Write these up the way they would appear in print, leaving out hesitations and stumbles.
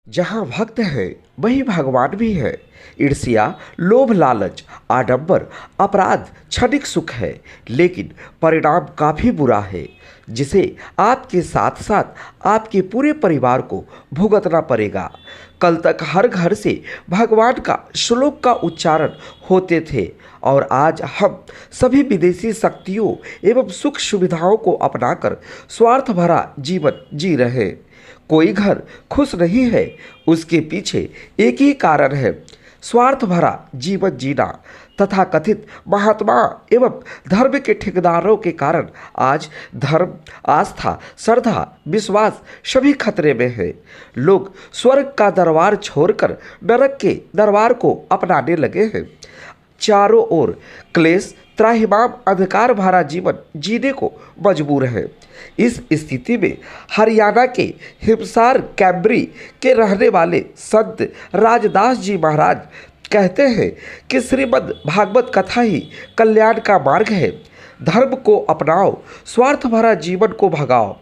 जहाँ भक्त है वहीं भगवान भी है। ईर्ष्या, लोभ, लालच, आडंबर, अपराध क्षणिक सुख है, लेकिन परिणाम काफी बुरा है, जिसे आपके साथ साथ आपके पूरे परिवार को भुगतना पड़ेगा। कल तक हर घर से भगवान का श्लोक का उच्चारण होते थे, और आज हम सभी विदेशी शक्तियों एवं सुख सुविधाओं को अपनाकर स्वार्थ भरा जीवन जी रहे हैं। कोई घर खुश नहीं है, उसके पीछे एक ही कारण है, स्वार्थ भरा जीवन जीना। तथा कथित महात्मा एवं धर्म के ठेकेदारों के कारण आज धर्म, आस्था, श्रद्धा, विश्वास सभी खतरे में है। लोग स्वर्ग का दरबार छोड़कर नरक के दरबार को अपनाने लगे हैं। चारों ओर क्लेश, त्राहिमाम, अंधकार भरा जीवन जीने को मजबूर है। इस स्थिति में हरियाणा के हिमसार कैम्ब्री के रहने वाले संत राजदास जी महाराज कहते हैं कि श्रीमद् भागवत कथा ही कल्याण का मार्ग है। धर्म को अपनाओ, स्वार्थ भरा जीवन को भगाओ,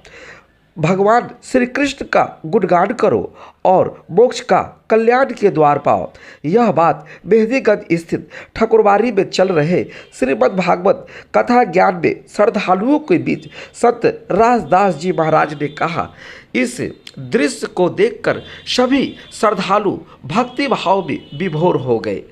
भगवान श्री कृष्ण का गुणगान करो और मोक्ष का कल्याण के द्वार पाओ। यह बात मेहंदीगंज स्थित ठकुरबाड़ी में चल रहे श्रीमद् भागवत कथा ज्ञान में श्रद्धालुओं के बीच संत राजदास जी महाराज ने कहा। इस दृश्य को देखकर सभी श्रद्धालु भक्ति भाव में विभोर हो गए।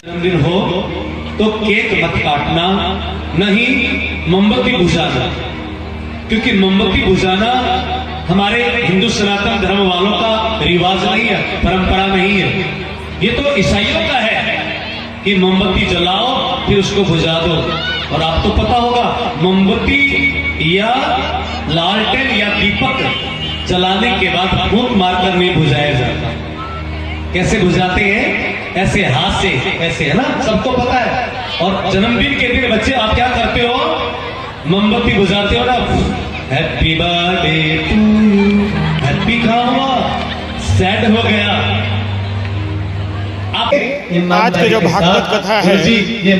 जन्मदिन हो तो केक मत काटना, नहीं मोमबत्ती बुझाना, क्योंकि मोमबत्ती बुझाना हमारे हिंदू सनातन धर्म वालों का रिवाज नहीं है, परंपरा नहीं है। ये तो ईसाइयों का है कि मोमबत्ती जलाओ फिर उसको बुझा दो। और आपको पता होगा मोमबत्ती या लालटेन या दीपक जलाने के बाद फूंक मारकर नहीं बुझाया जाता। कैसे बुझाते हैं? ऐसे हाथ से, ऐसे, है ना, सबको पता है। और जन्मदिन के दिन बच्चे आप क्या करते हो? मोमबत्ती बुझाते हो ना, happy birthday to you, happy खाओ, सैड हो गया। आज की जो भागवत कथा है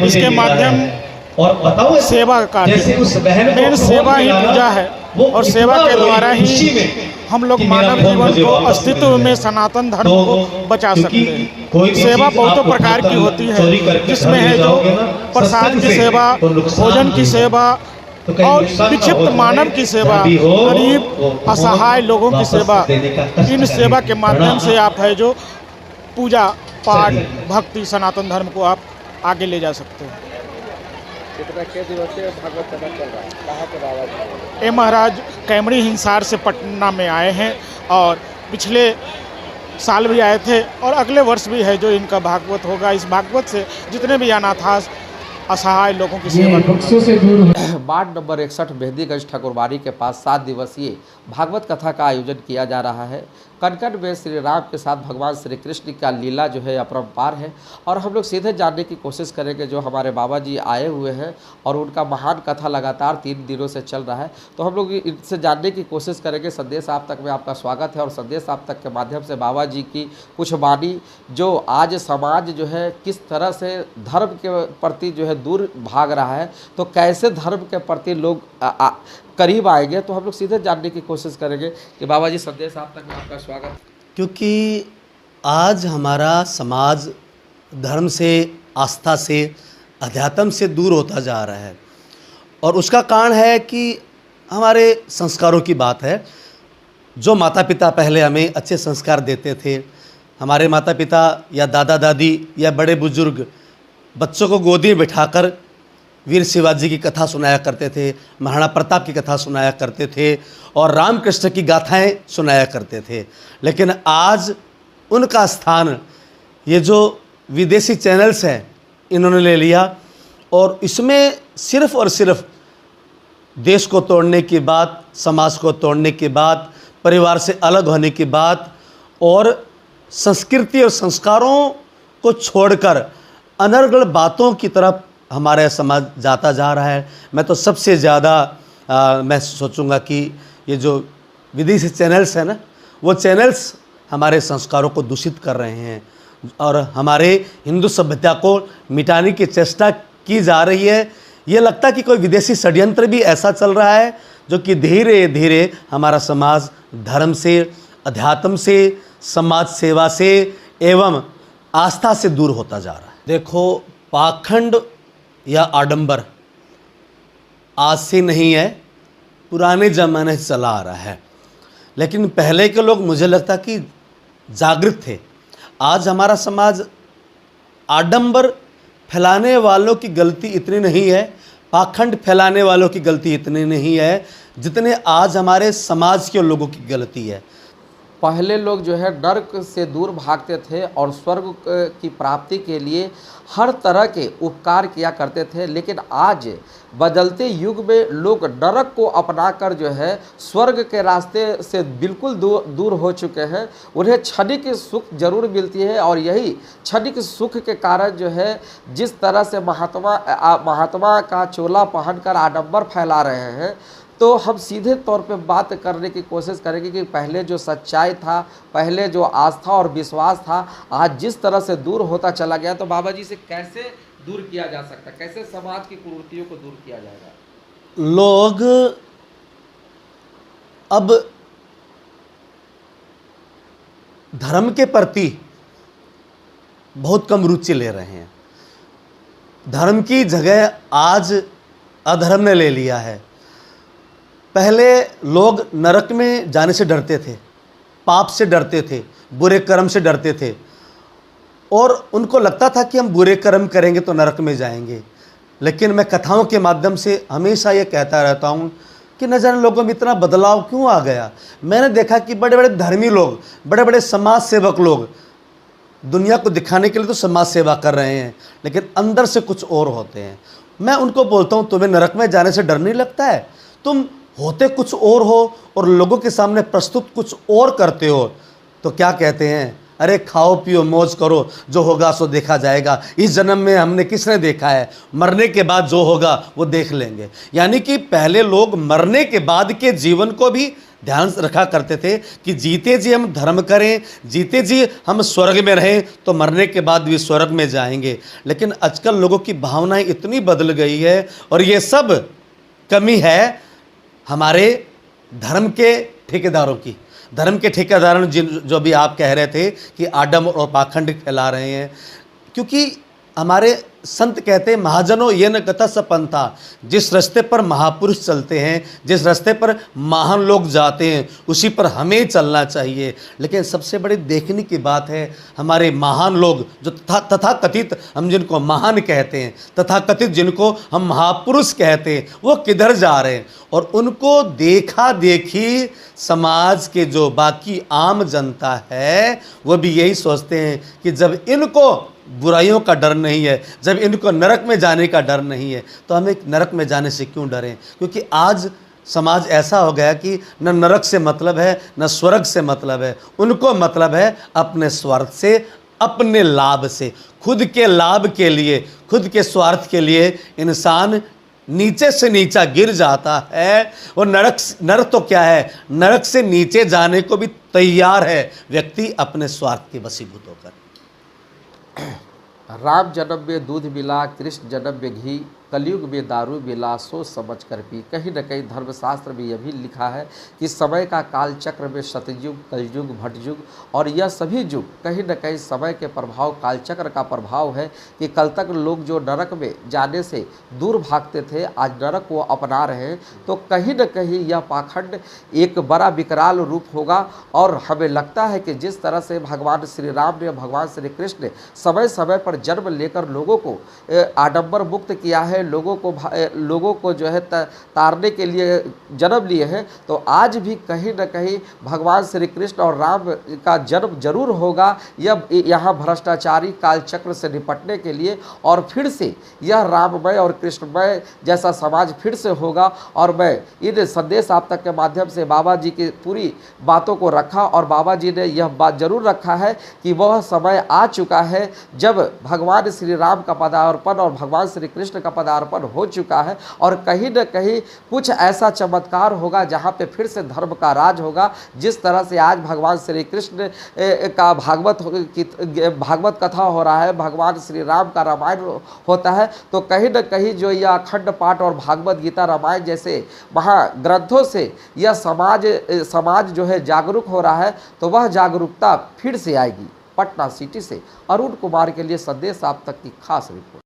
इसके माध्यम और बताओ सेवा का मेन सेवा ही पूजा है, और सेवा के द्वारा ही हम लोग मानव जीवन को अस्तित्व में सनातन धर्म को बचा सकते हैं। सेवा बहुत प्रकार की होती है, जिसमें है जो प्रसाद की सेवा, भोजन की सेवा और विक्षिप्त मानव की सेवा, गरीब असहाय लोगों की सेवा। इन सेवा के माध्यम से आप है जो पूजा पाठ भक्ति सनातन धर्म को आप आगे ले जा सकते हैं। कितने दिवसीय भागवत कथा चल रहा है? कहाँ के बाबा जी? ये महाराज कैमरी हिंसार से पटना में आए हैं, और पिछले साल भी आए थे, और अगले वर्ष भी है जो इनका भागवत होगा। इस भागवत से जितने भी अनाथ असहाय लोगों की सेवा। वार्ड नंबर 61 मेहंदीगंज ठकुरबाड़ी के पास 7 दिवसीय भागवत कथा का आयोजन किया जा रहा है। कनकन में श्री राम के साथ भगवान श्री कृष्ण का लीला जो है अपरंपार है, और हम लोग सीधे जानने की कोशिश करेंगे जो हमारे बाबा जी आए हुए हैं, और उनका महान कथा लगातार 3 दिनों से चल रहा है। तो हम लोग इनसे जानने की कोशिश करेंगे। संदेश आप तक में आपका स्वागत है, और संदेश आप तक के माध्यम से बाबा जी की कुछ वाणी जो आज समाज जो है किस तरह से धर्म के प्रति जो है दूर भाग रहा है, तो कैसे धर्म के प्रति लोग करीब आएंगे। तो हम लोग सीधे जानने की कोशिश करेंगे कि बाबा जी संदेश आप तक में आपका स्वागत। क्योंकि आज हमारा समाज धर्म से, आस्था से, अध्यात्म से दूर होता जा रहा है, और उसका कारण है कि हमारे संस्कारों की बात है। जो माता पिता पहले हमें अच्छे संस्कार देते थे, हमारे माता पिता या दादा दादी या बड़े बुजुर्ग बच्चों को गोदी में बिठाकर वीर शिवाजी की कथा सुनाया करते थे, महाराणा प्रताप की कथा सुनाया करते थे, और रामकृष्ण की गाथाएं सुनाया करते थे। लेकिन आज उनका स्थान ये जो विदेशी चैनल्स हैं इन्होंने ले लिया, और इसमें सिर्फ़ और सिर्फ देश को तोड़ने की बात, समाज को तोड़ने की बात, परिवार से अलग होने की बात, और संस्कृति और संस्कारों को छोड़कर अनर्गल बातों की तरफ हमारा समाज जाता जा रहा है। मैं तो सबसे ज़्यादा मैं सोचूंगा कि ये जो विदेशी चैनल्स हैं ना, वो चैनल्स हमारे संस्कारों को दूषित कर रहे हैं और हमारे हिंदू सभ्यता को मिटाने की चेष्टा की जा रही है। ये लगता है कि कोई विदेशी षड्यंत्र भी ऐसा चल रहा है जो कि धीरे धीरे हमारा समाज धर्म से, अध्यात्म से, समाज सेवा से एवं आस्था से दूर होता जा रहा है। देखो, पाखंड या आडंबर आज से नहीं है, पुराने ज़माने से चला आ रहा है। लेकिन पहले के लोग मुझे लगता कि जागृत थे। आज हमारा समाज आडंबर फैलाने वालों की गलती इतनी नहीं है, पाखंड फैलाने वालों की गलती इतनी नहीं है जितने आज हमारे समाज के लोगों की गलती है। पहले लोग जो है नर्क से दूर भागते थे और स्वर्ग की प्राप्ति के लिए हर तरह के उपकार किया करते थे, लेकिन आज बदलते युग में लोग नरक को अपनाकर जो है स्वर्ग के रास्ते से बिल्कुल दूर हो चुके हैं। उन्हें क्षणिक सुख जरूर मिलती है और यही क्षणिक सुख के कारण जो है जिस तरह से महात्मा का चोला पहनकर आडंबर फैला रहे हैं, तो हम सीधे तौर पे बात करने की कोशिश करेंगे कि पहले जो सच्चाई था, पहले जो आस्था और विश्वास था, आज जिस तरह से दूर होता चला गया, तो बाबा जी से कैसे दूर किया जा सकता है, कैसे समाज की कुरीतियों को दूर किया जाएगा? लोग अब धर्म के प्रति बहुत कम रुचि ले रहे हैं। धर्म की जगह आज अधर्म ने ले लिया है। पहले लोग नरक में जाने से डरते थे, पाप से डरते थे, बुरे कर्म से डरते थे और उनको लगता था कि हम बुरे कर्म करेंगे तो नरक में जाएंगे। लेकिन मैं कथाओं के माध्यम से हमेशा ये कहता रहता हूँ कि न जाने लोगों में इतना बदलाव क्यों आ गया। मैंने देखा कि बड़े बड़े धर्मी लोग, बड़े बड़े समाज सेवक लोग दुनिया को दिखाने के लिए तो समाज सेवा कर रहे हैं, लेकिन अंदर से कुछ और होते हैं। मैं उनको बोलता हूँ, तुम्हें नरक में जाने से डर नहीं लगता है? तुम होते कुछ और हो और लोगों के सामने प्रस्तुत कुछ और करते हो। तो क्या कहते हैं, अरे खाओ पियो मौज करो, जो होगा सो देखा जाएगा। इस जन्म में हमने किसने देखा है, मरने के बाद जो होगा वो देख लेंगे। यानी कि पहले लोग मरने के बाद के जीवन को भी ध्यान रखा करते थे कि जीते जी हम धर्म करें, जीते जी हम स्वर्ग में रहें तो मरने के बाद भी स्वर्ग में जाएंगे। लेकिन आजकल लोगों की भावनाएं इतनी बदल गई है और ये सब कमी है हमारे धर्म के ठेकेदारों की। धर्म के ठेकेदारों जो भी आप कह रहे थे कि आडम और पाखंड फैला रहे हैं, क्योंकि हमारे संत कहते हैं महाजनों ये न कथा सपंथा। जिस रास्ते पर महापुरुष चलते हैं, जिस रास्ते पर महान लोग जाते हैं, उसी पर हमें चलना चाहिए। लेकिन सबसे बड़ी देखने की बात है, हमारे महान लोग जो तथा कथित हम जिनको महान कहते हैं, तथा कथित जिनको हम महापुरुष कहते हैं, वो किधर जा रहे हैं। और उनको देखा देखी समाज के जो बाकी आम जनता है वो भी यही सोचते हैं कि जब इनको बुराइयों का डर नहीं है, जब इनको नरक में जाने का डर नहीं है, तो हमें नरक में जाने से क्यों डरें। क्योंकि आज समाज ऐसा हो गया कि न नरक से मतलब है, न स्वर्ग से मतलब है। उनको मतलब है अपने स्वार्थ से, अपने लाभ से। खुद के लाभ के लिए, खुद के स्वार्थ के लिए इंसान नीचे से नीचा गिर जाता है। और नरक तो क्या है, नरक से नीचे जाने को भी तैयार है व्यक्ति अपने स्वार्थ के वशीभूत होकर। राम जन्म में दूध मिला, कृष्ण जन्म में घी, कलयुग में दारू मिला, सोच समझ कर पी। कहीं न कहीं धर्मशास्त्र में यह भी लिखा है कि समय का काल चक्र में सतयुग, कलयुग, भटयुग और यह सभी युग कहीं न कहीं समय के प्रभाव, काल चक्र का प्रभाव है कि कल तक लोग जो नरक में जाने से दूर भागते थे, आज नरक को अपना रहे हैं। तो कहीं न कहीं यह पाखंड एक बड़ा विकराल रूप होगा। और हमें लगता है कि जिस तरह से भगवान श्री राम ने, भगवान श्री कृष्ण ने समय समय पर जन्म लेकर लोगों को आडंबर मुक्त किया है, है, लोगों को जो है तारने के लिए जन्म लिए हैं, तो आज भी कहीं न कहीं भगवान श्री कृष्ण और राम का जन्म जरूर होगा यह यहाँ भ्रष्टाचारी कालचक्र से निपटने के लिए, और फिर से यह राममय और कृष्णमय जैसा समाज फिर से होगा। और मैं इन संदेश आप तक के माध्यम से बाबा जी की पूरी बातों को रखा, और बाबा जी ने यह बात जरूर रखा है कि वह समय आ चुका है जब भगवान श्री राम का पदार्पण और भगवान श्री कृष्ण का पदार्पण हो चुका है, और कहीं न कहीं कुछ ऐसा चमत्कार होगा जहाँ पे फिर से धर्म का राज होगा। जिस तरह से आज भगवान श्री कृष्ण का भागवत कथा हो रहा है, भगवान श्री राम का रामायण होता है, तो कहीं न कहीं जो यह अखंड पाठ और भागवत गीता रामायण जैसे महाग्रंथों से यह समाज जो है जागरूक हो रहा है, तो वह जागरूकता फिर से आएगी। पटना सिटी से अरुण कुमार के लिए संदेश आप तक की खास रिपोर्ट।